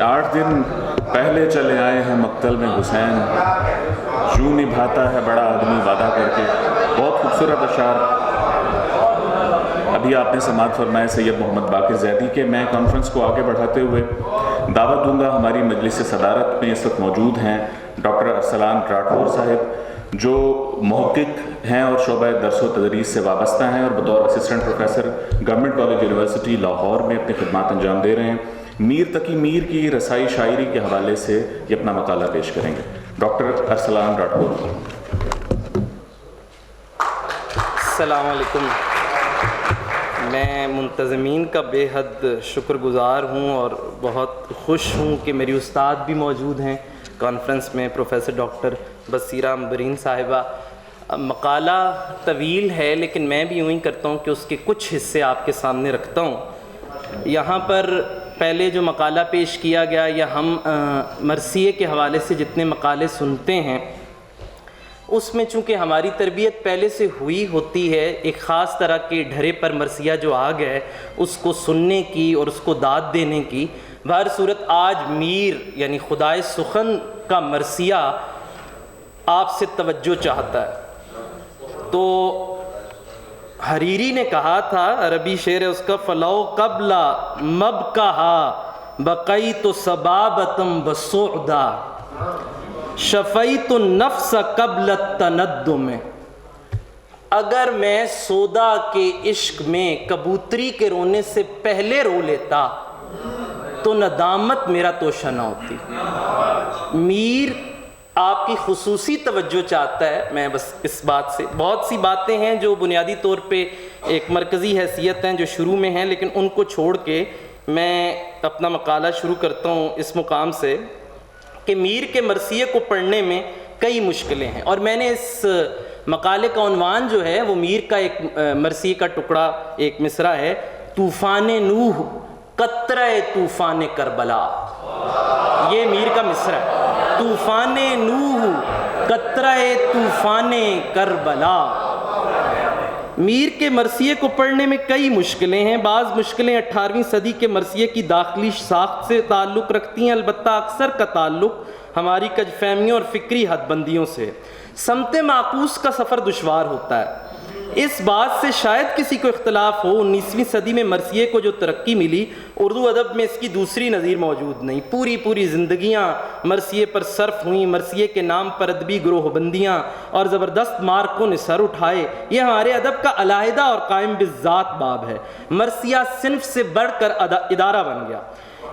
8 دن پہلے چلے آئے ہیں مقتل میں حسین، یوں نبھاتا ہے بڑا آدمی وعدہ کر کے. بہت خوبصورت اشعار ابھی آپ نے سماعت فرمائے سید محمد باقر زیدی کے. میں کانفرنس کو آگے بڑھاتے ہوئے دعوت دوں گا ہماری مجلس صدارت میں اس وقت موجود ہیں ڈاکٹر ارسلان راٹھور صاحب، جو محقق ہیں اور شعبہ درس و تدریس سے وابستہ ہیں اور بطور assistant professor government college university Lahore میں اپنی خدمات انجام دے رہے ہیں. میر تقی میر کی رسائی شاعری کے حوالے سے یہ اپنا مقالہ پیش کریں گے. ڈاکٹر ارسلان راٹھور. السلام علیکم. میں منتظمین کا بے حد شکر گزار ہوں اور بہت خوش ہوں کہ میری استاد بھی موجود ہیں کانفرنس میں، پروفیسر ڈاکٹر بصیرہ امبرین صاحبہ. مقالہ طویل ہے لیکن میں بھی یوں ہی کرتا ہوں کہ اس کے کچھ حصے آپ کے سامنے رکھتا ہوں. یہاں پر پہلے جو مقالہ پیش کیا گیا یا ہم مرثیے کے حوالے سے جتنے مقالے سنتے ہیں اس میں چونکہ ہماری تربیت پہلے سے ہوئی ہوتی ہے، ایک خاص طرح کے ڈھرے پر مرثیہ جو آ گئے اس کو سننے کی اور اس کو داد دینے کی. بہر صورت آج میر یعنی خدائے سخن کا مرثیہ آپ سے توجہ چاہتا ہے. تو حریری نے کہا تھا، عربی شعر ہے اس کا، فلو قبل مبکہا بقیت صبابتم بسعدا شفیت النفس قبل التندم. اگر میں سودا کے عشق میں کبوتری کے رونے سے پہلے رو لیتا تو ندامت میرا توشہ نہ ہوتی. میر آپ کی خصوصی توجہ چاہتا ہے. میں بس اس بات سے، بہت سی باتیں ہیں جو بنیادی طور پہ ایک مرکزی حیثیت ہیں جو شروع میں ہیں، لیکن ان کو چھوڑ کے میں اپنا مقالہ شروع کرتا ہوں اس مقام سے کہ میر کے مرثیے کو پڑھنے میں کئی مشکلیں ہیں. اور میں نے اس مقالے کا عنوان جو ہے وہ میر کا ایک مرثیے کا ٹکڑا، ایک مصرع ہے، طوفان نوح قطرہ طوفان کربلا. یہ میر کا مصرع ہے، طوفان نوح قطرہ طوفان کربلا. میر کے مرثیے کو پڑھنے میں کئی مشکلیں ہیں. بعض مشکلیں 18ویں صدی کے مرثیے کی داخلی ساخت سے تعلق رکھتی ہیں، البتہ اکثر کا تعلق ہماری کج فہمیوں اور فکری حد بندیوں سے. سمت معکوس کا سفر دشوار ہوتا ہے. اس بات سے شاید کسی کو اختلاف ہو، 19ویں صدی میں مرثیے کو جو ترقی ملی اردو ادب میں اس کی دوسری نظیر موجود نہیں. پوری زندگیاں مرثیے پر صرف ہوئیں، مرثیے کے نام پر ادبی گروہ بندیاں اور زبردست مارکوں نے سر اٹھائے. یہ ہمارے ادب کا علیحدہ اور قائم بالذات باب ہے. مرثیہ صنف سے بڑھ کر ادارہ بن گیا.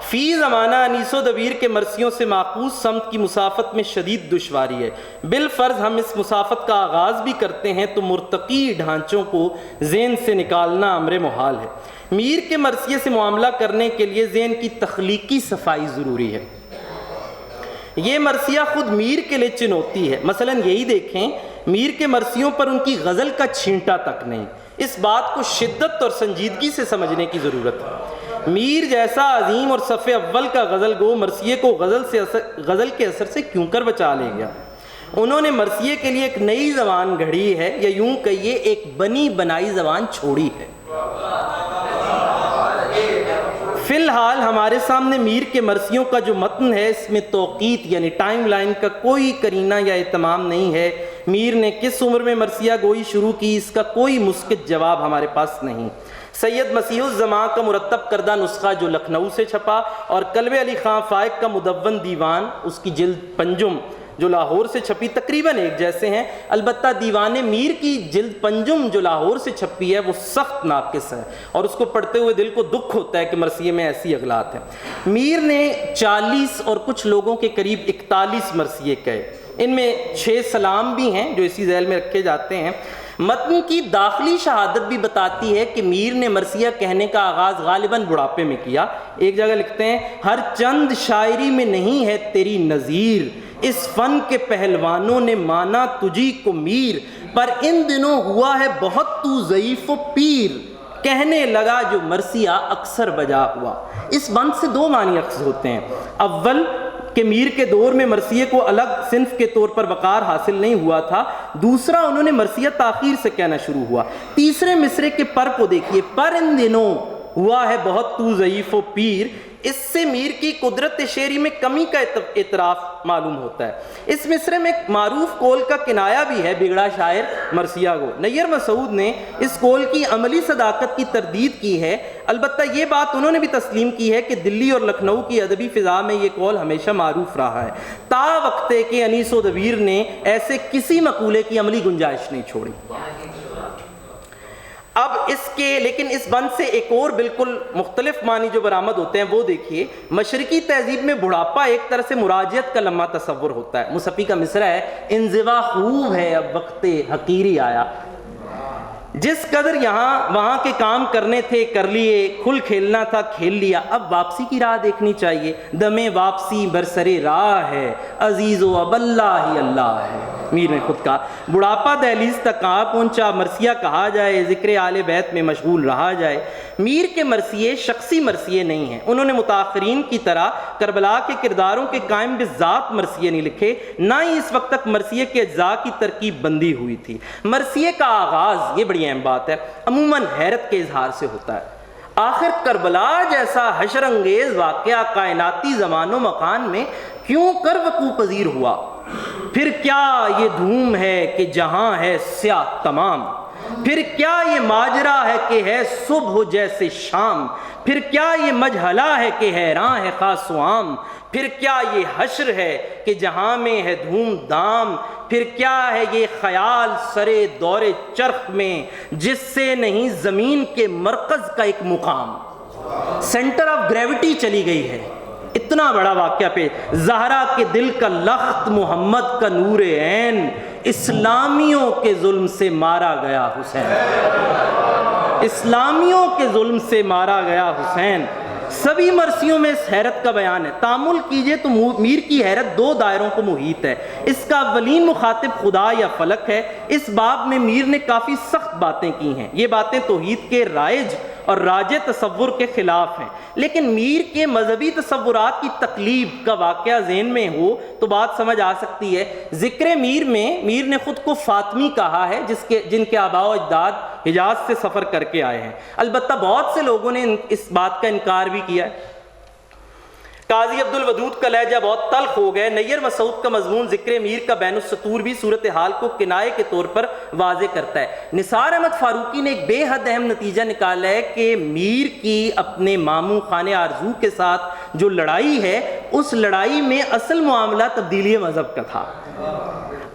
فی زمانہ انیس و دبیر کے مرثیوں سے معکوس سمت کی مسافت میں شدید دشواری ہے. بالفرض ہم اس مسافت کا آغاز بھی کرتے ہیں تو مرتقی ڈھانچوں کو ذہن سے نکالنا امر محال ہے. میر کے مرثیے سے معاملہ کرنے کے لیے ذہن کی تخلیقی صفائی ضروری ہے. یہ مرثیہ خود میر کے لیے چنوتی ہے. مثلا یہی دیکھیں، میر کے مرثیوں پر ان کی غزل کا چھینٹا تک نہیں. اس بات کو شدت اور سنجیدگی سے سمجھنے کی ضرورت ہے. میر جیسا عظیم اور صف اول کا غزل گو مرثیے کو غزل کے اثر سے کیوں کر بچا لے گیا؟ انہوں نے مرثیے کے لیے ایک نئی زبان گھڑی ہے، یا یوں کہیے ایک بنی بنائی زبان چھوڑی ہے. فی الحال ہمارے سامنے میر کے مرثیوں کا جو متن ہے اس میں توقیت یعنی ٹائم لائن کا کوئی قرینہ یا اہتمام نہیں ہے. میر نے کس عمر میں مرثیہ گوئی شروع کی اس کا کوئی مسکت جواب ہمارے پاس نہیں. سید مسیح الزمان کا مرتب کردہ نسخہ جو لکھنؤ سے چھپا اور کلب علی خان فائق کا مدون دیوان اس کی جلد پنجم جو لاہور سے چھپی تقریباً ایک جیسے ہیں. البتہ دیوان میر کی جلد پنجم جو لاہور سے چھپی ہے وہ سخت ناقص ہے اور اس کو پڑھتے ہوئے دل کو دکھ ہوتا ہے کہ مرثیے میں ایسی اغلاط ہیں. میر نے 40 اور کچھ لوگوں کے قریب 41 مرثیے کہے. ان میں 6 سلام بھی ہیں جو اسی ذیل میں رکھے جاتے ہیں. متن کی داخلی شہادت بھی بتاتی ہے کہ میر نے مرثیہ کہنے کا آغاز غالباً بڑھاپے میں کیا. ایک جگہ لکھتے ہیں، ہر چند شاعری میں نہیں ہے تیری نظیر، اس فن کے پہلوانوں نے مانا تجھی کو میر، پر ان دنوں ہوا ہے بہت تو ضعیف و پیر، کہنے لگا جو مرثیہ اکثر بجا ہوا. اس بند سے 2 معنی اخذ ہوتے ہیں. اول کہ میر کے دور میں مرثیے کو الگ صنف کے طور پر وقار حاصل نہیں ہوا تھا. دوسرا انہوں نے مرثیہ تاخیر سے کہنا شروع ہوا. تیسرے مصرے کے پر کو دیکھیے، پر ان دنوں ہوا ہے بہت تو ضعیف و پیر، اس سے میر کی قدرت شعری میں کمی کا اعتراف معلوم ہوتا ہے۔ اس مصرع میں ایک معروف قول کا کنایہ بھی ہے بگڑا شاعر مرثیہ کو۔ نیر مسعود نے اس قول کی عملی صداقت کی تردید کی ہے، البتہ یہ بات انہوں نے بھی تسلیم کی ہے کہ دلی اور لکھنؤ کی ادبی فضا میں یہ قول ہمیشہ معروف رہا ہے۔ تا وقتے کے انیس و دبیر نے ایسے کسی مقولے کی عملی گنجائش نہیں چھوڑی۔ اب لیکن اس بند سے ایک اور بالکل مختلف معنی جو برآمد ہوتے ہیں وہ دیکھیے۔ مشرقی تہذیب میں بڑھاپا ایک طرح سے مراجعت کا لمحہ تصور ہوتا ہے۔ مصفی کا مصرع ہے، انزوا خوب ہے اب وقت حقیری آیا، جس قدر یہاں وہاں کے کام کرنے تھے کر لیے، کھل کھیلنا تھا کھیل لیا، اب واپسی کی راہ دیکھنی چاہیے، دم واپسی برسرے راہ ہے، عزیز و اب اللہ ہی اللہ ہے۔ میر نے خود کہا بڑھاپا دہلیز تک کہاں پہنچا، مرثیہ کہا جائے، ذکر آل بیت میں مشغول رہا جائے۔ میر کے مرثیے شخصی مرثیے نہیں ہیں، انہوں نے متاخرین کی طرح کربلا کے کرداروں کے قائم بذات مرثیے نہیں لکھے، نہ ہی اس وقت تک مرثیے کے اجزاء کی ترکیب بندی ہوئی تھی۔ مرثیے کا آغاز، یہ بڑی اہم بات ہے، عموماً حیرت کے اظہار سے ہوتا ہے۔ آخر کربلا جیسا حشر انگیز واقعہ کائناتی زمان و مکان میں کیوں کر وقوع پذیر ہوا؟ پھر کیا یہ دھوم ہے کہ جہاں ہے سیاہ تمام؟ پھر کیا یہ ماجرا ہے کہ ہے صبح جیسے شام؟ پھر کیا یہ مجھلا ہے کہ حیراں ہے خاص و عام؟ پھر کیا یہ حشر ہے کہ جہاں میں ہے دھوم دھام؟ پھر کیا ہے یہ خیال سرے دور چرخ میں جس سے نہیں زمین کے مرکز کا ایک مقام؟ سینٹر آف گریوٹی چلی گئی ہے۔ اتنا بڑا واقعہ پہ زہرا کے دل کا لخت محمد کا نور عین، اسلامیوں کے ظلم سے مارا گیا حسین، اسلامیوں کے ظلم سے مارا گیا حسین۔ سبھی مرثیوں میں اس حیرت کا بیان ہے۔ تأمل کیجئے تو میر کی حیرت دو دائروں کو محیط ہے۔ اس کا اولین مخاطب خدا یا فلک ہے۔ اس باب میں میر نے کافی سخت باتیں کی ہیں، یہ باتیں توحید کے رائج اور راجع تصور کے خلاف ہیں، لیکن میر کے مذہبی تصورات کی تقلیب کا واقعہ ذہن میں ہو تو بات سمجھ آ سکتی ہے۔ ذکر میر میں میر نے خود کو فاطمی کہا ہے، جن کے آباء و اجداد حجاز سے سفر کر کے آئے ہیں۔ البتہ بہت سے لوگوں نے اس بات کا انکار بھی کیا ہے۔ قاضی عبد الودود کا لہجہ بہت تلخ ہو گیا۔ نیر مسعود کا مضمون ذکر میر کا بین السطور بھی صورتحال کو کنائے کے طور پر واضح کرتا ہے۔ نثار احمد فاروقی نے ایک بے حد اہم نتیجہ نکالا ہے کہ میر کی اپنے ماموں خانِ آرزو کے ساتھ جو لڑائی ہے، اس لڑائی میں اصل معاملہ تبدیلی مذہب کا تھا۔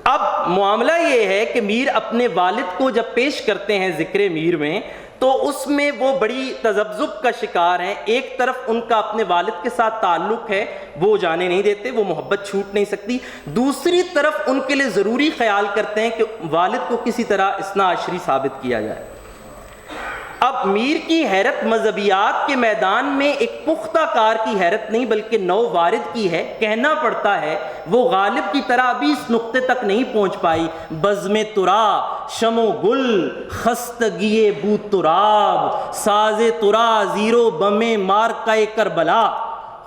اب معاملہ یہ ہے کہ میر اپنے والد کو جب پیش کرتے ہیں ذکر میر میں تو اس میں وہ بڑی تذبذب کا شکار ہیں۔ ایک طرف ان کا اپنے والد کے ساتھ تعلق ہے، وہ جانے نہیں دیتے، وہ محبت چھوٹ نہیں سکتی۔ دوسری طرف ان کے لیے ضروری خیال کرتے ہیں کہ والد کو کسی طرح اثنا عشری ثابت کیا جائے۔ اب میر کی حیرت مذہبیات کے میدان میں ایک پختہ کار کی حیرت نہیں بلکہ نو وارد کی ہے۔ کہنا پڑتا ہے وہ غالب کی طرح ابھی اس نقطے تک نہیں پہنچ پائی۔ بزم ترا شم و گل خستگی بو تراب، ساز ترا زیرو بم مارکہ کربلا۔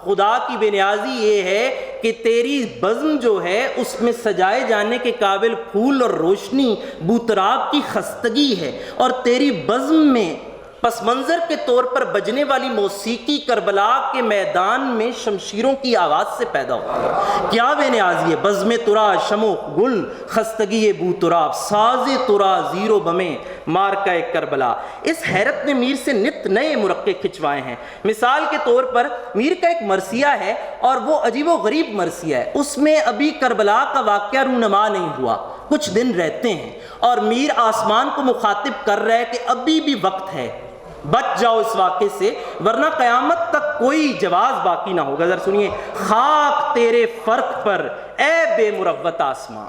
خدا کی بے نیازی یہ ہے کہ تیری بزم جو ہے اس میں سجائے جانے کے قابل پھول اور روشنی بوتراب کی خستگی ہے، اور تیری بزم میں پس منظر کے طور پر بجنے والی موسیقی کربلا کے میدان میں شمشیروں کی آواز سے پیدا ہوتی ہے۔ کیا بے نیازی ہے! بزم ترا شمو گل خستگی بو تراب، ساز ترا زیرو بمیں مارکہ کربلا۔ اس حیرت نے میر سے نت نئے مرقع کھنچوائے ہیں۔ مثال کے طور پر میر کا ایک مرثیہ ہے اور وہ عجیب و غریب مرثیہ ہے۔ اس میں ابھی کربلا کا واقعہ رونما نہیں ہوا، کچھ دن رہتے ہیں اور میر آسمان کو مخاطب کر رہا ہے کہ ابھی بھی وقت ہے، بچ جاؤ اس واقعے سے ورنہ قیامت تک کوئی جواز باقی نہ ہوگا۔ ذرا سنیے، خاک تیرے فرق پر اے بے مروت آسماں،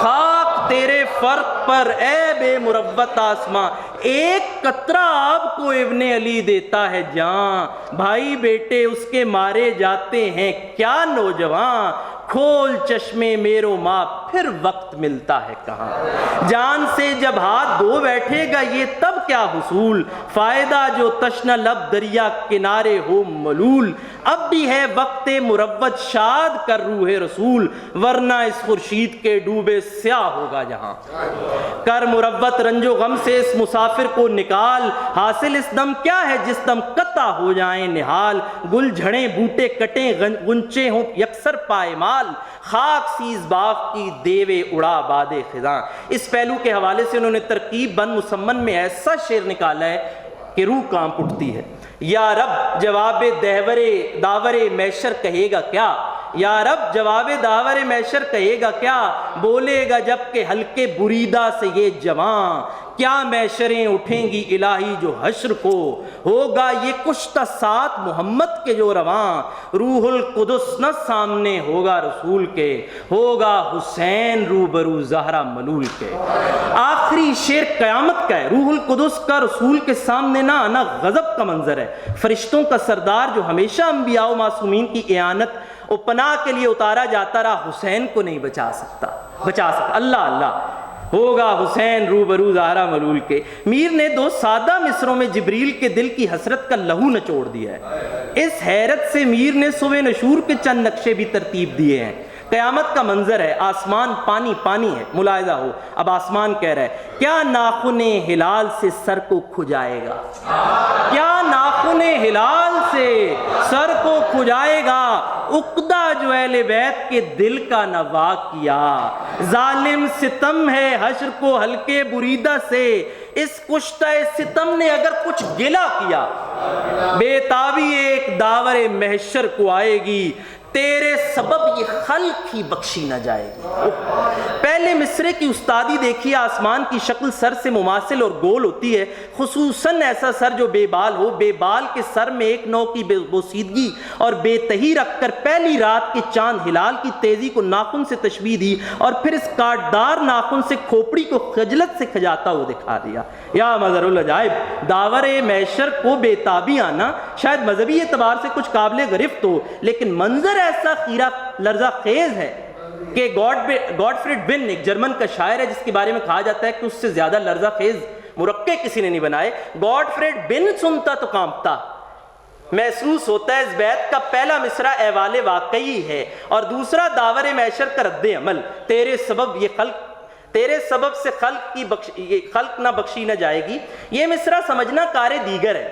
خاک تیرے فرق پر اے بے مروت آسماں، ایک قطرہ آب کو ابن علی دیتا ہے جان، بھائی بیٹے اس کے مارے جاتے ہیں کیا نوجوان، کھول چشمے میرو ماں پھر وقت ملتا ہے کہاں، جان سے جب ہاتھ دھو بیٹھے گا یہ تب کیا حصول، فائدہ جو تشنہ لب دریا کنارے ہو ملول، اب بھی ہے وقت مروت شاد کر روح رسول، ورنہ اس خورشید کے ڈوبے سیاہ ہوگا جہاں، کر مروت رنج و غم سے اس مسافر مسافر کو نکال، حاصل اس دم کیا ہے جس دم قطع ہو جائیں نہال، گل جھڑیں بوٹے کٹیں غنچے ہوں یکسر پائمال، خاک سیز باغ کی دیوے اڑا باد خزاں۔ اس پہلو کے حوالے سے انہوں نے ترکیب بند مسمن میں ایسا شعر نکالا ہے کہ روح کانپ اٹھتی ہے۔ یا رب جواب داور محشر کہے گا کیا، یا رب جواب داور محشر کہے گا کیا، بولے گا جب کہ ہلکے بریدہ سے یہ جوان، کیا محشریں اٹھیں گی الہی جو حشر کو، ہوگا یہ کشتہ ساتھ محمد کے جو رواں، روح القدس نہ سامنے ہوگا رسول کے، ہوگا حسین روبرو زہرا ملول کے۔ آخری شعر قیامت کا ہے، روح القدس کا رسول کے سامنے نہ آنا غضب کا منظر ہے۔ فرشتوں کا سردار جو ہمیشہ انبیاء و معصومین کی اعانت و پناہ کے لیے اتارا جاتا رہا، حسین کو نہیں بچا سکتا۔ اللہ اللہ، ہوگا حسین روبرو زہرا ملول کے۔ میر نے دو سادہ مصروں میں جبریل کے دل کی حسرت کا لہو نچوڑ دیا ہے۔ اس حیرت سے میر نے صبح نشور کے چند نقشے بھی ترتیب دیے ہیں۔ قیامت کا منظر ہے، آسمان پانی پانی ہے، ملاحظہ ہو۔ اب آسمان کہہ رہا ہے کیا ناخن ہلال سے سر کو کھجائے گا، کیا ناخن ہلال سے سر کو کھجائے گا، عقدہ جو اہل بیت کے دل کا نوا کیا، ظالم ستم ہے حشر کو ہلکے بریدہ سے، اس کشتہ ستم نے اگر کچھ گلا کیا، بے تابی ایک داور محشر کو آئے گی، تیرے سبب یہ خلق ہی بخشی نہ جائے گی۔ پہلے مصرے کی استادی دیکھیے، آسمان کی شکل سر سے مماثل اور گول ہوتی ہے، خصوصاً ایسا سر جو بے بال ہو۔ بے بال کے سر میں ایک نوع کی بوسیدگی اور بے تہی رکھ کر پہلی رات کے چاند ہلال کی تیزی کو ناخن سے تشبیہ دی، اور پھر اس کاٹدار ناخن سے کھوپڑی کو خجلت سے کھجاتا ہوا دکھا دیا۔ یا مظہر العجائب، داور محشر کو بے تابی آنا شاید مذہبی اعتبار سے کچھ قابل گرفت ہو، لیکن منظر ایسا خیرہ لرزہ خیز ہے کہ گاڈفریڈ بن، ایک جرمن کا شاعر ہے جس کے بارے میں کہا جاتا ہے کہ اس سے زیادہ لرزہ خیز مرقع کسی نے نہیں بنائے۔ گاڈفریڈ بن سنتا تو کانپتا، محسوس ہوتا ہے اس بیت کا پہلا مصرع احوال واقعی ہے اور دوسرا داور محشر کا رد عمل، تیرے سبب یہ خلق، تیرے سبب سے خلق نہ بخشی نہ جائے گی۔ یہ مصرع سمجھنا کار دیگر ہے۔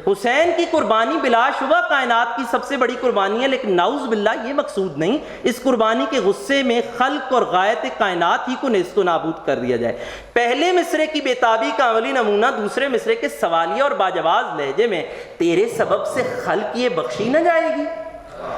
حسین کی قربانی بلا شبہ کائنات کی سب سے بڑی قربانی ہے، لیکن نعوذ باللہ یہ مقصود نہیں اس قربانی کے غصے میں خلق اور غایت کائنات ہی کو نیست و نابود کر دیا جائے۔ پہلے مصرے کی بےتابی کا عملی نمونہ دوسرے مصرے کے سوالیہ اور باجواز لہجے میں تیرے سبب سے خلق یہ بخشی نہ جائے گی،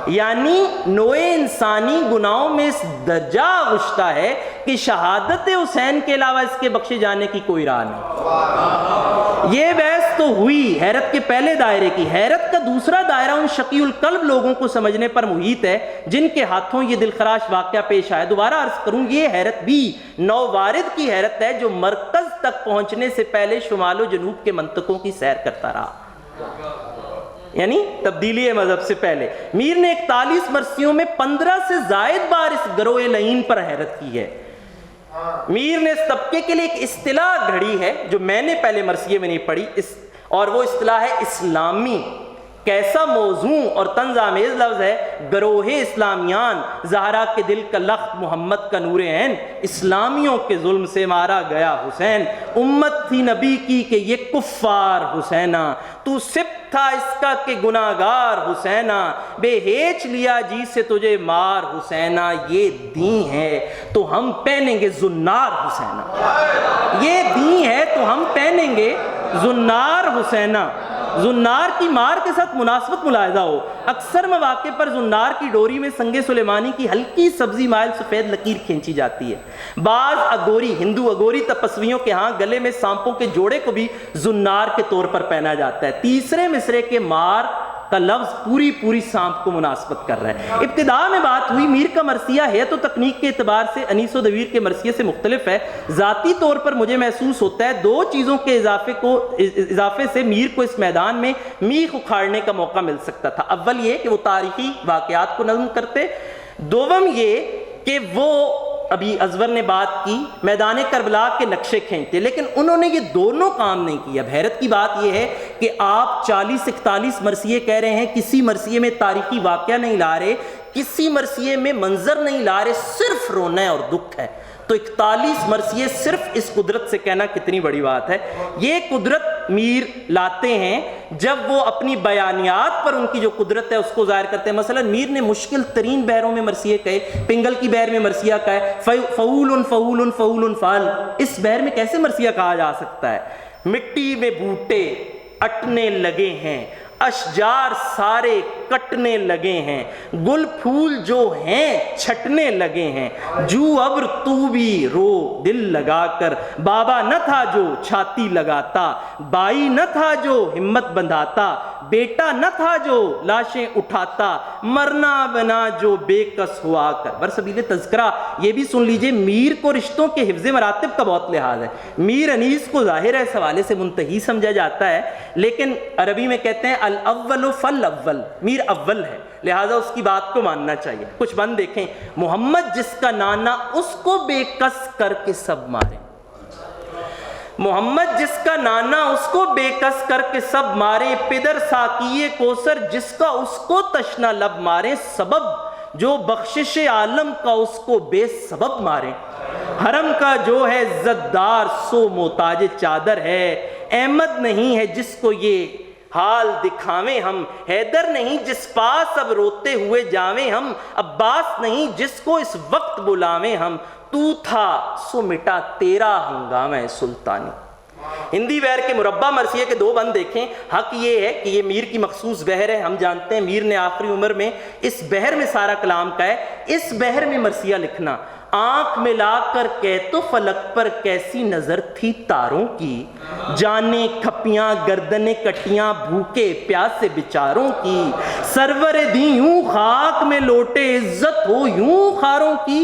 یعنی نوع انسانی گناہوں میں اس درجہ آغشتہ ہے کہ شہادت حسین کے علاوہ اس کے بخشے جانے کی کوئی راہ نہیں۔ یہ بحث تو ہوئی حیرت کے پہلے دائرے کی۔ حیرت کا دوسرا دائرہ ان شقی القلب لوگوں کو سمجھنے پر محیط ہے جن کے ہاتھوں یہ دلخراش واقعہ پیش آئے۔ دوبارہ عرض کروں، یہ حیرت بھی نو وارد کی حیرت ہے جو مرکز تک پہنچنے سے پہلے شمال و جنوب کے منطقوں کی سیر کرتا رہا، یعنی تبدیلی مذہب سے پہلے۔ میر نے 41 مرثیوں میں 15 سے زائد بار اس گروہ لعین پر حیرت کی ہے۔ میر نے اس طبقے کے لیے ایک اصطلاح گھڑی ہے جو میں نے پہلے مرثیے میں نہیں پڑھی، اور وہ اصطلاح ہے اسلامی۔ کیسا موزوں اور طنز آمیز لفظ ہے، گروہ اسلامیان، زہرا کے دل کا لخت محمد کا نور عین، اسلامیوں کے ظلم سے مارا گیا حسین، امت تھی نبی کی کہ یہ کفار حسینہ، تو سب تھا اس کا کہ گناہگار حسینہ، بے ہیچ لیا جی سے تجھے مار حسینہ، یہ دین ہے تو ہم پہنیں گے زنار حسینہ، یہ دین ہے تو ہم پہنیں گے زنار حسینہ۔ زنار کی مار کے ساتھ مناسبت ملاحظہ ہو، اکثر مواقع پر زنار کی ڈوری میں سنگ سلیمانی کی ہلکی سبزی مائل سفید لکیر کھینچی جاتی ہے۔ بعض اگوری، ہندو اگوری تپسویوں کے ہاں گلے میں سانپوں کے جوڑے کو بھی زنار کے طور پر پہنا جاتا ہے۔ تیسرے مصرے کے مار کا لفظ پوری سانپ کو مناسبت کر رہا ہے۔ ابتدا میں بات ہوئی میر کا مرثیہ ہے تو تکنیک کے اعتبار سے انیس و دویر کے مرثیے سے مختلف ہے۔ ذاتی طور پر مجھے محسوس ہوتا ہے دو چیزوں کے اضافے سے میر کو اس میدان میں میخ اکھاڑنے کا موقع مل سکتا تھا۔ اول یہ کہ وہ تاریخی واقعات کو نظم کرتے، دوم یہ کہ وہ، ابھی ازور نے بات کی، میدان کربلا کے نقشے کھینچتے، لیکن انہوں نے یہ دونوں کام نہیں کیا۔ حیرت کی بات یہ ہے کہ آپ 40-41 مرثیے کہہ رہے ہیں، کسی مرثیے میں تاریخی واقعہ نہیں لا رہے، کسی مرثیے میں منظر نہیں لا رہے، صرف رونا ہے اور دکھ ہے۔ تو 41 مرثیے صرف اس قدرت سے کہنا کتنی بڑی بات ہے. یہ قدرت میر لاتے ہیں جب وہ اپنی بیانیات پر ان کی جو قدرت ہے اس کو ظاہر کرتے ہیں. مثلا میر نے مشکل ترین بحروں میں مرثیے کہے, پنگل کی بحر میں مرثیہ کہے, فعول فعول فعول فعل, اس بحر میں کیسے مرثیہ کہا جا سکتا ہے؟ مٹی میں بوٹے اٹنے لگے ہیں, اشجار سارے کٹنے لگے ہیں, گل پھول جو ہیں چھٹنے لگے ہیں, جو ابر تو بھی رو دل لگا کر, بابا نہ تھا جو چھاتی لگاتا, بائی نہ تھا جو ہمت بندھاتا, بیٹا نہ تھا جو لاشیں اٹھاتا, مرنا بنا جو بے کس ہوا کر. برسبیل تذکرہ یہ بھی سن لیجئے, میر کو رشتوں کے حفظ مراتب کا بہت لحاظ ہے. میر انیس کو ظاہر ہے اس حوالے سے منتہی سمجھا جاتا ہے, لیکن عربی میں کہتے ہیں الاول فالاول, میر اول ہے لہذا اس کی بات کو ماننا چاہیے. کچھ بند دیکھیں, محمد جس کا نانا اس کو بے کس کر کے سب مارے, محمد جس کا نانا اس کو بے کس کر کے سب مارے, پدر ساقیے کوثر جس کا اس کو تشنا لب مارے, سبب جو بخشش عالم کا اس کو بے سبب مارے, حرم کا جو ہے زدار سو محتاج چادر ہے, احمد نہیں ہے جس کو یہ حال دکھاویں ہم, حیدر نہیں جس پاس اب روتے ہوئے جاویں ہم, عباس نہیں جس کو اس وقت بلاویں ہم, تو تھا سو مٹا تیرا ہنگامہ سلطانی. ہندی بحر کے مربع مرثیے کے 2 بند دیکھیں. حق یہ ہے کہ یہ میر کی مخصوص بحر ہے, ہم جانتے ہیں میر نے آخری عمر میں اس بحر میں سارا کلام کا ہے. اس بحر میں مرثیہ لکھنا, آنکھ ملا کر کہ تو فلک پر کیسی نظر تھی تاروں کی, جانیں کھپیاں گردنیں کٹیاں بھوکے پیاسے بیچاروں کی, سرور دی یوں خاک میں لوٹے عزت ہو یوں خاروں کی,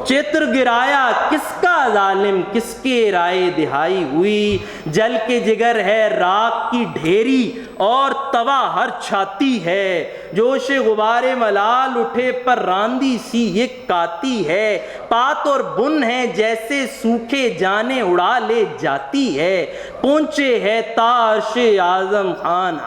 چتر گرایا کس کا ظالم کس کے رائے دہائی ہوئی, جل کے جگر ہے راک کی ڈھیری اور توا ہر چھاتی ہے, جوش غبار ملال اٹھے پر راندی سی یہ کاتی ہے, پات اور بن ہے جیسے سوکھے جانے اڑا لے جاتی ہے, پہنچے ہے تارش اعظم خان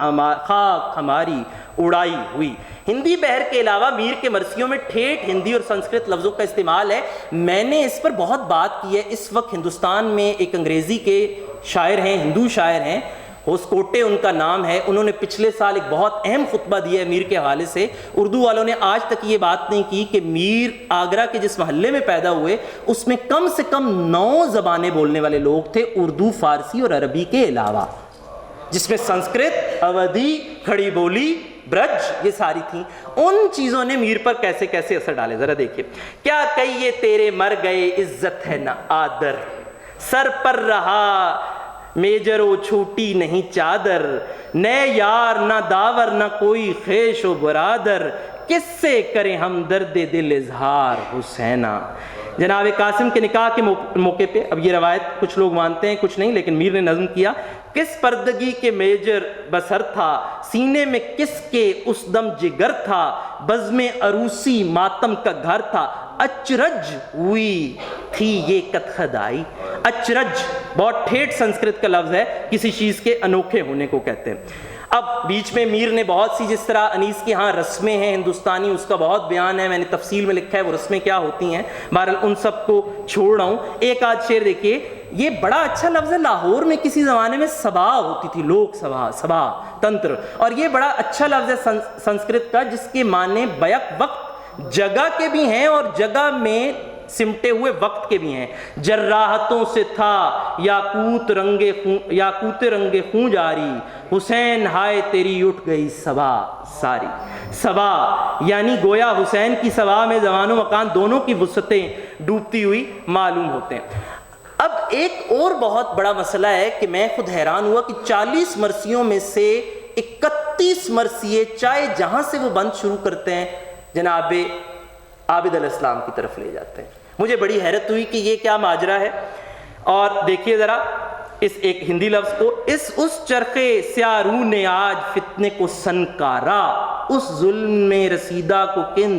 خاک ہماری اڑائی ہوئی. ہندی بحر کے علاوہ میر کے مرثیوں میں ٹھیٹھ ہندی اور سنسکرت لفظوں کا استعمال ہے. میں نے اس پر بہت بات کی ہے. اس وقت ہندوستان میں ایک انگریزی کے شاعر ہیں, ہندو شاعر ہیں, ہوسکوٹے ان کا نام ہے. انہوں نے پچھلے سال ایک بہت اہم خطبہ دیا ہے میر کے حوالے سے. اردو والوں نے آج تک یہ بات نہیں کی کہ میر آگرہ کے جس محلے میں پیدا ہوئے اس میں کم سے کم 9 زبانیں بولنے والے لوگ تھے, اردو, فارسی اور عربی کے علاوہ, جس میں سنسکرت, اودھی, کھڑی بولی, برج یہ ساری تھیں. ان چیزوں نے میر پر کیسے کیسے اثر ڈالے ذرا دیکھیے. کیا کہیے تیرے مر گئے عزت ہے نہ آدر, سر پر رہا میجر و چھوٹی نہیں چادر, نئے یار نہ داور نہ کوئی خیش و برادر, کس سے کریں ہم درد دل اظہار حسینہ. جناب قاسم کے نکاح کے موقع پہ, اب یہ روایت کچھ لوگ مانتے ہیں کچھ نہیں, لیکن میر نے نظم کیا, کس پردگی کے میجر بسر تھا, سینے میں کس کے اس دم جگر تھا, بزم عروسی ماتم کا گھر تھا, اچرج ہوئی تھی یہ کت خدائی. اچرج بہت ٹھیٹھ سنسکرت کا لفظ ہے, کسی چیز کے انوکھے ہونے کو کہتے ہیں. اب بیچ میں میر نے بہت سی, جس طرح انیس کی ہاں رسمیں ہیں ہندوستانی, اس کا بہت بیان ہے, میں نے تفصیل میں لکھا ہے وہ رسمیں کیا ہوتی ہیں, بہرحال ان سب کو چھوڑ رہا ہوں. ایک آدھ شعر دیکھیے, یہ بڑا اچھا لفظ ہے. لاہور میں کسی زمانے میں سبھا ہوتی تھی, لوک سبھا, سبھا تنتر, اور یہ بڑا اچھا لفظ ہے سنسکرت کا جس کے معنی بیک وقت, جگہ کے بھی ہیں اور جگہ میں سمٹے ہوئے وقت کے بھی ہیں. جراحتوں سے تھا یاقوت رنگے خون جاری, حسین ہائے تیری اٹھ گئی سبا ساری. سبا یعنی گویا حسین کی سبا میں زمان و مکان دونوں کی وسعتیں ڈوبتی ہوئی معلوم ہوتے ہیں. اب ایک اور بہت بڑا مسئلہ ہے کہ میں خود حیران ہوا کہ 40 مرثیوں میں سے 31 مرثیے چاہے جہاں سے وہ بند شروع کرتے ہیں جناب عابد علیہ السلام کی طرف لے جاتے ہیں. مجھے بڑی حیرت ہوئی کہ یہ کیا ماجرا ہے. اور دیکھیے ذرا اس ایک ہندی لفظ کو, اس چرخے سیارو نے آج فتنے کو سنکارا, اس ظلم میں رسیدہ کو کن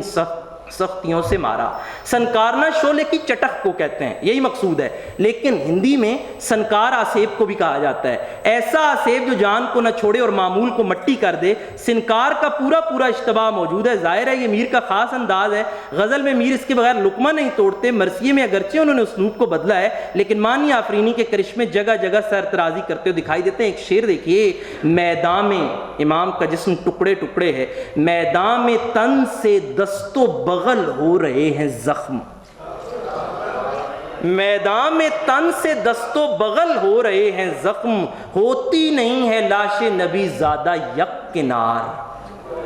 سختیوں سے مارا۔ سنکارنا شعلے کی چٹخ کو کہتے ہیں، یہی مقصود ہے، لیکن ہندی میں سنکار آسیب کو بھی کہا جاتا ہے، ایسا آسیب جو جان کو نہ چھوڑے اور معمول کو مٹی کر دے۔ سنکار کا پورا اشتباہ موجود ہے۔ ظاہر ہے یہ میر کا خاص انداز ہے، غزل میں میر اس کے بغیر لقمہ نہیں توڑتے۔ مرثیے میں اگرچہ انہوں نے اسلوب کو بدلا ہے، لیکن معنی آفرینی کے کرشمے جگہ جگہ سرترازی کرتے ہوئے دکھائی دیتے ہیں۔ ایک شعر دیکھیے، میدان میں امام کا جسم ٹکڑے ٹکڑے ہے، میدان میں تن سے دست و بغل ہو رہے ہیں زخم، میدان میں تن سے دست و بغل ہو رہے ہیں زخم، ہوتی نہیں ہے لاش نبی زادہ یک کنار۔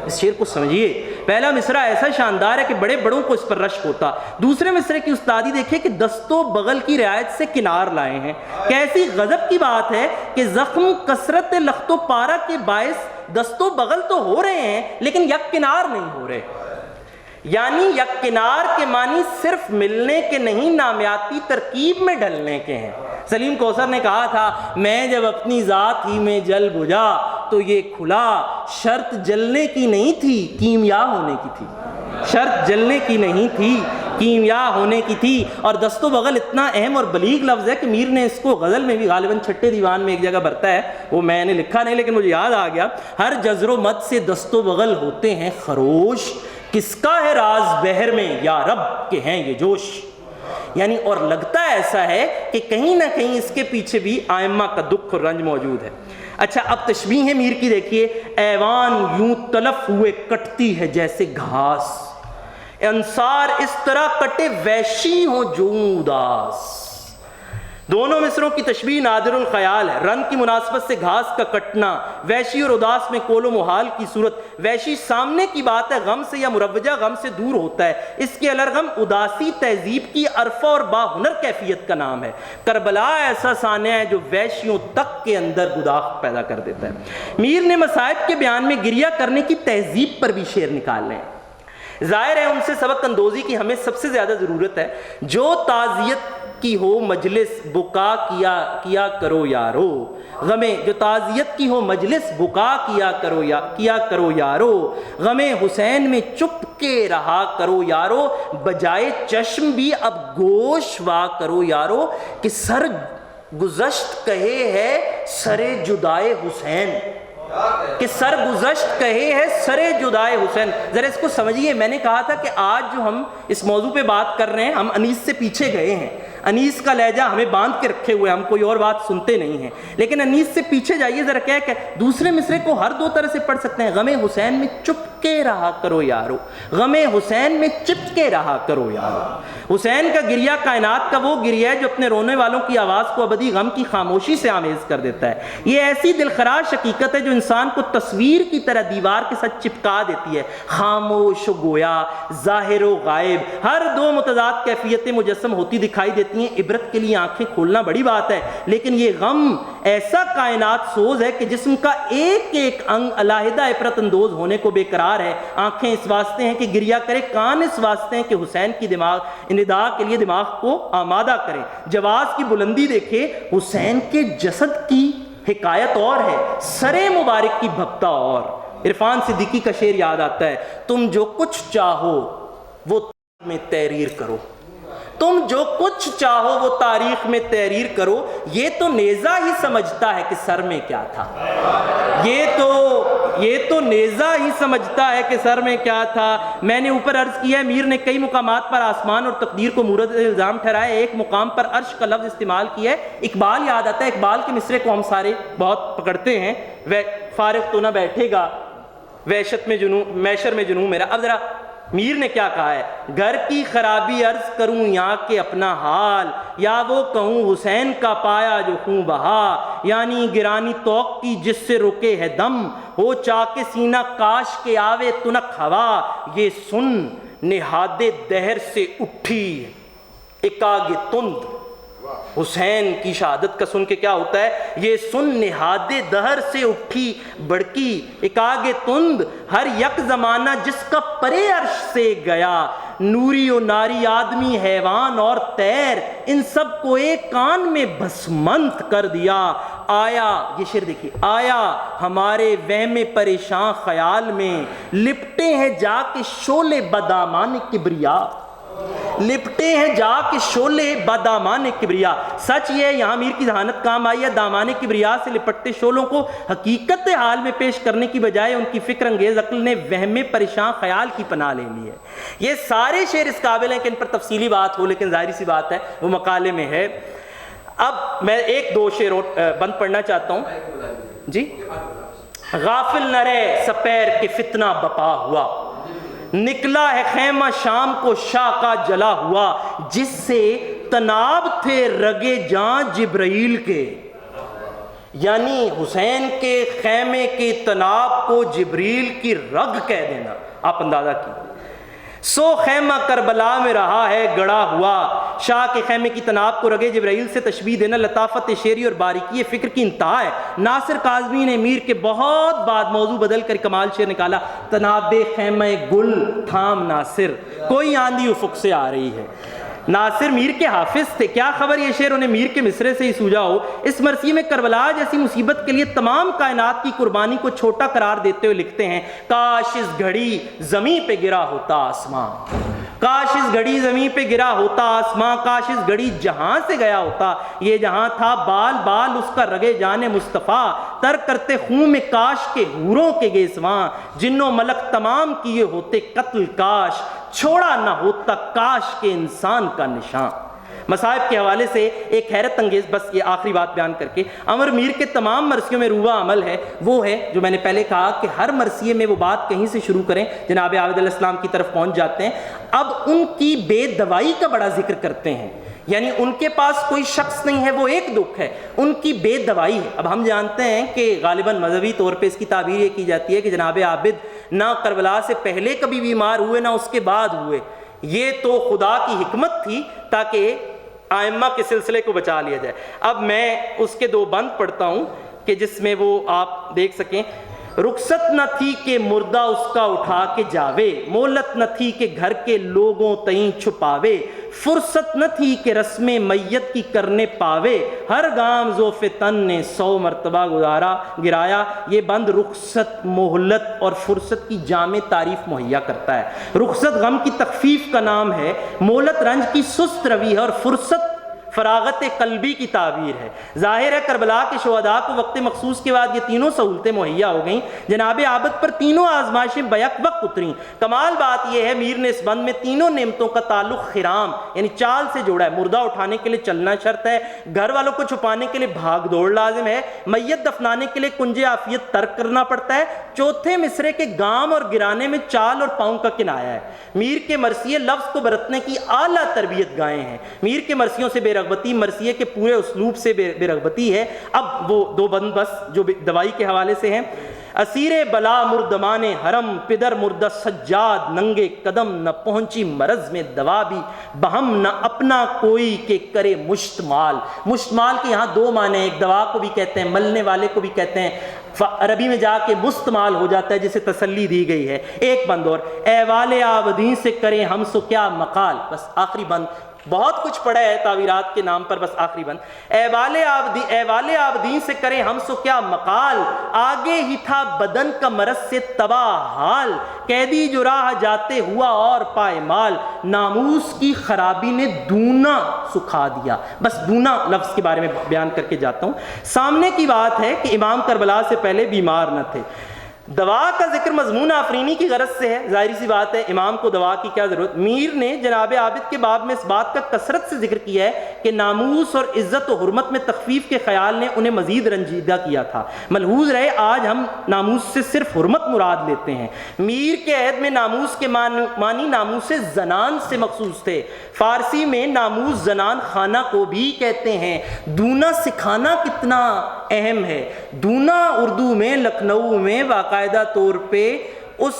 اس شعر کو سمجھیے، پہلا مصرع ایسا شاندار ہے کہ بڑے بڑوں کو اس پر رشک ہوتا۔ دوسرے مصرع کی استادی دیکھیں کہ دست و بغل کی رعایت سے کنار لائے ہیں۔ کیسی غضب کی بات ہے کہ زخم کثرت لخت و پارا کے باعث دست و بغل تو ہو رہے ہیں لیکن یک کنار نہیں ہو رہے۔ یعنی یک کنار کے معنی صرف ملنے کے نہیں، نامیاتی ترکیب میں ڈھلنے کے ہیں۔ سلیم کوثر نے کہا تھا، میں جب اپنی ذات ہی میں جل بجھا تو یہ کھلا، شرط جلنے کی نہیں تھی کیمیا ہونے کی تھی، شرط جلنے کی نہیں تھی کیمیا ہونے کی تھی۔ اور دست و بغل اتنا اہم اور بلیغ لفظ ہے کہ میر نے اس کو غزل میں بھی غالباً چھٹے دیوان میں ایک جگہ برتا ہے، وہ میں نے لکھا نہیں لیکن مجھے یاد آ گیا، ہر جزر و مد سے دست و بغل ہوتے ہیں خروش، کس کا ہے راز بحر میں یا رب کے ہیں یہ جوش۔ یعنی اور لگتا ایسا ہے کہ کہیں نہ کہیں اس کے پیچھے بھی آئمہ کا دکھ اور رنج موجود ہے۔ اچھا اب تشبیہ ہے میر کی دیکھیے، ایوان یوں تلف ہوئے کٹتی ہے جیسے گھاس، انصار اس طرح کٹے وحشی ہوں جو اداس۔ دونوں مصروں کی تشبیہ نادر الخیال ہے، رنگ کی مناسبت سے گھاس کا کٹنا، وحشی اور اداس میں کول و محال کی صورت۔ وحشی سامنے کی بات ہے، غم سے یا مروجہ غم سے دور ہوتا ہے، اس کے الرغم اداسی تہذیب کی عرفہ اور باہنر کیفیت کا نام ہے۔ کربلا ایسا سانحہ ہے جو وحشیوں تک کے اندر گداخت پیدا کر دیتا ہے۔ میر نے مصائب کے بیان میں گریہ کرنے کی تہذیب پر بھی شعر نکالے ہیں۔ ظاہر ہے ان سے سبق اندوزی کی ہمیں سب سے زیادہ ضرورت ہے۔ جو تعزیت کی ہو مجلس بکا کیا کرو یارو، غمیں جو تعزیت کی ہو مجلس بکا کیا کرو یارو، غمیں حسین میں چپ کے رہا کرو یارو، بجائے چشم بھی اب گوش وا کرو یارو، کہ سر گزشت کہے ہے سرے جدائے حسین، کہ سر گزشت کہے ہے سرے جدائے حسین۔ ذرا اس کو سمجھیے، میں نے کہا تھا کہ آج جو ہم اس موضوع پہ بات کر رہے ہیں، ہم انیس سے پیچھے گئے ہیں، انیس کا لہجہ ہمیں باندھ کے رکھے ہوئے، ہم کوئی اور بات سنتے نہیں ہیں، لیکن انیس سے پیچھے جائیے ذرا، کیا کہ دوسرے مصرے کو ہر دو طرح سے پڑھ سکتے ہیں۔ غم حسین میں چپ کے رہا کرو یارو، غم حسین میں چپ کے رہا کرو یارو۔ حسین کا گریہ کائنات کا وہ گریہ ہے جو اپنے رونے والوں کی آواز کو ابدی غم کی خاموشی سے آمیز کر دیتا ہے۔ یہ ایسی دلخراش حقیقت ہے جو انسان کو تصویر کی طرح دیوار کے ساتھ چپکا دیتی ہے، خاموش و گویا، ظاہر و غائب، ہر دو متضاد کیفیتیں مجسم ہوتی دکھائی دیتی ہیں۔ عبرت کے لیے آنکھیں کھولنا بڑی بات ہے، لیکن یہ غم ایسا کائنات سوز ہے کہ جسم کا ایک ایک انگ علیحدہ عبرت اندوز ہونے کو بے قرار ہے۔ آنکھیں اس واسطے ہیں کہ گریہ کرے، کان اس واسطے ہیں کہ حسین کی ندا کے لیے دماغ کو آمادہ کریں۔ جواز کی بلندی دیکھے، حسین کے جسد کی حکایت اور ہے، سرے مبارک کی بھپتا اور۔ عرفان صدیقی کا شعر یاد آتا ہے، تم جو کچھ چاہو وہ تاریخ میں تحریر کرو، تم جو کچھ چاہو وہ تاریخ میں تحریر کرو، یہ تو نیزہ ہی سمجھتا ہے کہ سر میں کیا تھا، یہ تو نیزہ ہی سمجھتا ہے کہ سر میں کیا تھا۔ میں نے اوپر عرض کیا ہے میر نے کئی مقامات پر آسمان اور تقدیر کو مورد الزام ٹھہرایا، ایک مقام پر عرش کا لفظ استعمال کیا ہے۔ اقبال یاد آتا ہے، اقبال کے مصرے کو ہم سارے بہت پکڑتے ہیں، فارغ تو نہ بیٹھے گا وحشت میں جنوں میشر میں جنوں میرا۔ اب ذرا میر نے کیا کہا ہے، گھر کی خرابی عرض کروں یہاں کے اپنا حال، یا وہ کہوں حسین کا پایا جو خون بہا، یعنی گرانی توق کی جس سے رکے ہے دم، ہو چاک سینہ کاش کے آوے تنک ہوا، یہ سن نہاد دہر سے اٹھی اکاگ تند۔ حسین کی شہادت کا سن کے کیا ہوتا ہے، یہ سن نہاد دہر سے اٹھی بڑکی اکاگ تند، ہر یک زمانہ جس کا پرے عرش سے گیا، نوری و ناری آدمی حیوان اور تیر ان سب کو ایک کان میں بھسمنت کر دیا. آیا یہ شعر دیکھیے, آیا ہمارے وہم پریشان خیال میں لپٹے ہیں جا کے شعلے بدامان کبریا, لپٹے ہیں جا کے شعلے بدامان کبریا. سچ یہ ہے یہاں میر کی ذہانت کام آئی ہے. دامان کبریا سے لپٹتے شعلوں کو حقیقت حال میں پیش کرنے کی بجائے ان کی فکر انگیز عقل نے وہم پریشان خیال کی پناہ لے لی ہے. یہ سارے شعر اس قابل ہیں کہ ان پر تفصیلی بات ہو, لیکن ظاہری سی بات ہے وہ مقالے میں ہے. اب میں ایک دو شعر بند پڑھنا چاہتا ہوں جی. غافل نہ رہ سپیر کے فتنہ بپا ہوا, نکلا ہے خیمہ شام کو شاہ کا جلا ہوا, جس سے تناب تھے رگے جان جبرائیل کے. یعنی حسین کے خیمے کے تناب کو جبریل کی رگ کہہ دینا, آپ اندازہ کیجیے. سو خیمہ کربلا میں رہا ہے گڑا ہوا, شاہ کے خیمے کی تناب کو رگے جبرائیل سے تشبیہ دینا لطافت شعری اور باریکی فکر کی انتہا ہے. ناصر کاظمی نے میر کے بہت بعد موضوع بدل کر کمال شعر نکالا. تناب خیمہ گل تھام ناصر, کوئی آندھی افق سے آ رہی ہے. ناصر میر کے حافظ تھے, کیا خبر یہ شعر انہیں میر کے مصرے سے ہی سوجا ہو. اس مرثیے میں کربلا جیسی مصیبت کے لیے تمام کائنات کی قربانی کو چھوٹا قرار دیتے ہوئے لکھتے ہیں, کاش اس گھڑی زمین پہ گرا ہوتا آسمان, کاش اس گھڑی زمین پہ گرا ہوتا آسمان, کاش اس گھڑی جہاں سے گیا ہوتا یہ جہاں تھا, بال بال اس کا رگے جانے مصطفیٰ, تر کرتے خون میں کاش کے حوروں کے گیسواں, جنوں ملک تمام کیے ہوتے قتل, کاش چھوڑا نہ ہوتا کاش کے انسان کا نشان. مصائب کے حوالے سے ایک حیرت انگیز, بس یہ آخری بات بیان کر کے, امر میر کے تمام مرثیوں میں روبہ عمل ہے وہ ہے جو میں نے پہلے کہا کہ ہر مرثیے میں وہ بات کہیں سے شروع کریں جناب عابد علیہ السلام کی طرف پہنچ جاتے ہیں. اب ان کی بے دوائی کا بڑا ذکر کرتے ہیں, یعنی ان کے پاس کوئی شخص نہیں ہے وہ ایک دکھ ہے, ان کی بے دوائی ہے. اب ہم جانتے ہیں کہ غالباً مذہبی طور پہ اس کی تعبیر یہ کی جاتی ہے کہ جناب عابد نہ کربلا سے پہلے کبھی بیمار ہوئے نہ اس کے بعد ہوئے, یہ تو خدا کی حکمت تھی تاکہ آئمہ کے سلسلے کو بچا لیا جائے. اب میں اس کے دو بند پڑھتا ہوں کہ جس میں وہ آپ دیکھ سکیں. رخصت نہ تھی کہ مردہ اس کا اٹھا کے جاوے, مہلت نہ تھی کہ گھر کے لوگوں تئیں چھپاوے, فرصت نہ تھی کہ رسم میت کی کرنے پاوے, ہر گام ذوف تن نے 100 مرتبہ گرایا. یہ بند رخصت, مہلت اور فرصت کی جامع تعریف مہیا کرتا ہے. رخصت غم کی تخفیف کا نام ہے, مہلت رنج کی سست روی ہے, اور فرصت فراغت قلبی کی تعبیر ہے. ظاہر ہے کربلا کے شہداء کو وقت مخصوص کے بعد یہ تینوں سہولتیں مہیا ہو گئیں. جناب عابد پر تینوں آزمائشیں بیک وقت اتریں. کمال بات یہ ہے میر نے اس بند میں تینوں نعمتوں کا تعلق خرام یعنی چال سے جوڑا ہے. مردہ اٹھانے کے لیے چلنا شرط ہے, گھر والوں کو چھپانے کے لیے بھاگ دوڑ لازم ہے, میت دفنانے کے لیے کنج عافیت ترک کرنا پڑتا ہے. چوتھے مصرے کے گام اور گرانے میں چال اور پاؤں کا کنایا ہے. میر کے مرثیے لفظ کو برتنے کی اعلیٰ تربیت گائے ہیں. میر کے مرثیوں سے بے رغبتی مرثیے کے پورے اسلوب سے بے رغبتی ہے. اب وہ دو بند بس جو دوائی کے حوالے سے ہیں. اسیر بلا مردمان حرم, پدر مردہ سجاد ننگے قدم, نہ پہنچی مرض میں دوا بھی بہم, نہ اپنا کوئی کہ کرے مشتمال. مشتمال کے یہاں دو معنی ہیں, ایک دوا کو بھی کہتے ہیں, ملنے والے کو بھی کہتے ہیں. عربی میں جا کے مستمال ہو جاتا ہے جسے تسلی دی گئی ہے. ایک بند اور, اے والے آبدین سے کریں ہم سو کیا مقال. بس آخری بند, بہت کچھ پڑھا ہے تعویرات کے نام پر, بس آخری بند. اے والے آبدین سے کریں ہم سو کیا مقال, آگے ہی تھا بدن کا مرض سے تباہ حال, قیدی جو راہ جاتے ہوا اور پائے مال, ناموس کی خرابی نے دونا سکھا دیا. بس دونا لفظ کے بارے میں بیان کر کے جاتا ہوں. سامنے کی بات ہے کہ امام کربلا سے پہلے بیمار نہ تھے. دوا کا ذکر مضمون آفرینی کی غرض سے ہے, ظاہری سی بات ہے امام کو دوا کی کیا ضرورت. میر نے جناب عابد کے باب میں اس بات کا کثرت سے ذکر کیا ہے کہ ناموس اور عزت و حرمت میں تخفیف کے خیال نے انہیں مزید رنجیدہ کیا تھا. ملحوظ رہے آج ہم ناموس سے صرف حرمت مراد لیتے ہیں. میر کے عہد میں ناموس کے معنی ناموس زنان سے مخصوص تھے. فارسی میں ناموس زنان خانہ کو بھی کہتے ہیں. دونا سکھانا کتنا اہم ہے. دونا اردو میں لکھنؤ میں باقاعدہ طور پہ اس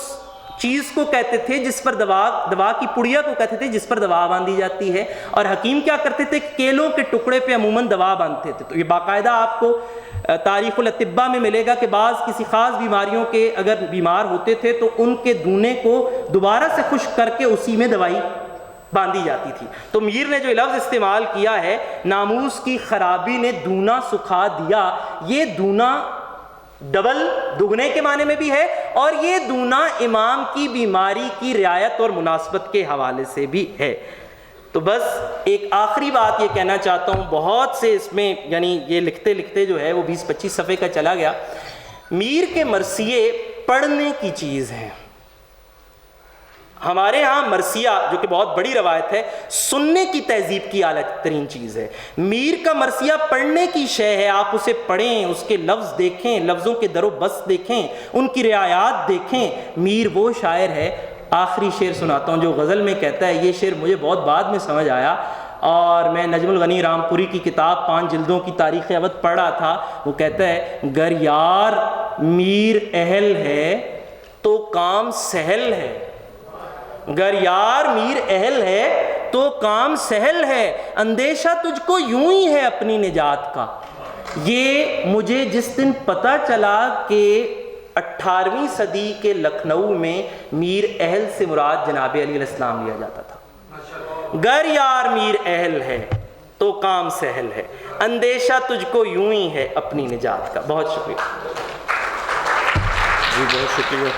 چیز کو کہتے تھے جس پر دوا کی پڑیا کو کہتے تھے جس پر دوا باندھی جاتی ہے. اور حکیم کیا کرتے تھے, کیلوں کے ٹکڑے پہ عموماً دوا باندھتے تھے. تو یہ باقاعدہ آپ کو تاریخ الاطباء میں ملے گا کہ بعض کسی خاص بیماریوں کے اگر بیمار ہوتے تھے تو ان کے دونے کو دوبارہ سے خشک کر کے اسی میں دوائی باندھی جاتی تھی. تو میر نے جو لفظ استعمال کیا ہے ناموس کی خرابی نے دونا سکھا دیا، یہ دونا ڈبل دگنے کے معنی میں بھی ہے، اور یہ دونا امام کی بیماری کی رعایت اور مناسبت کے حوالے سے بھی ہے. تو بس ایک آخری بات یہ کہنا چاہتا ہوں، بہت سے اس میں یعنی یہ لکھتے لکھتے جو ہے وہ 20-25 صفحے کا چلا گیا. میر کے مرثیے پڑھنے کی چیز ہیں. ہمارے ہاں مرثیہ جو کہ بہت بڑی روایت ہے سننے کی تہذیب کی اعلیٰ ترین چیز ہے. میر کا مرثیہ پڑھنے کی شے ہے. آپ اسے پڑھیں، اس کے لفظ دیکھیں، لفظوں کے در و بس دیکھیں، ان کی رعایات دیکھیں. میر وہ شاعر ہے. آخری شعر سناتا ہوں جو غزل میں کہتا ہے. یہ شعر مجھے بہت بعد میں سمجھ آیا، اور میں نجم الغنی رامپوری کی کتاب 5 جلدوں کی تاریخ اودھ پڑھ رہا تھا. وہ کہتا ہے گر یار میر اہل ہے تو کام سہل ہے، گر یار میر اہل ہے تو کام سہل ہے، اندیشہ تجھ کو یوں ہی ہے اپنی نجات کا. یہ مجھے جس دن پتہ چلا کہ 18ویں صدی کے لکھنؤ میں میر اہل سے مراد جناب علی علیہ السلام لیا جاتا تھا. گر یار میر اہل ہے تو کام سہل ہے، اندیشہ تجھ کو یوں ہی ہے اپنی نجات کا. بہت شکریہ. جی بہت شکریہ.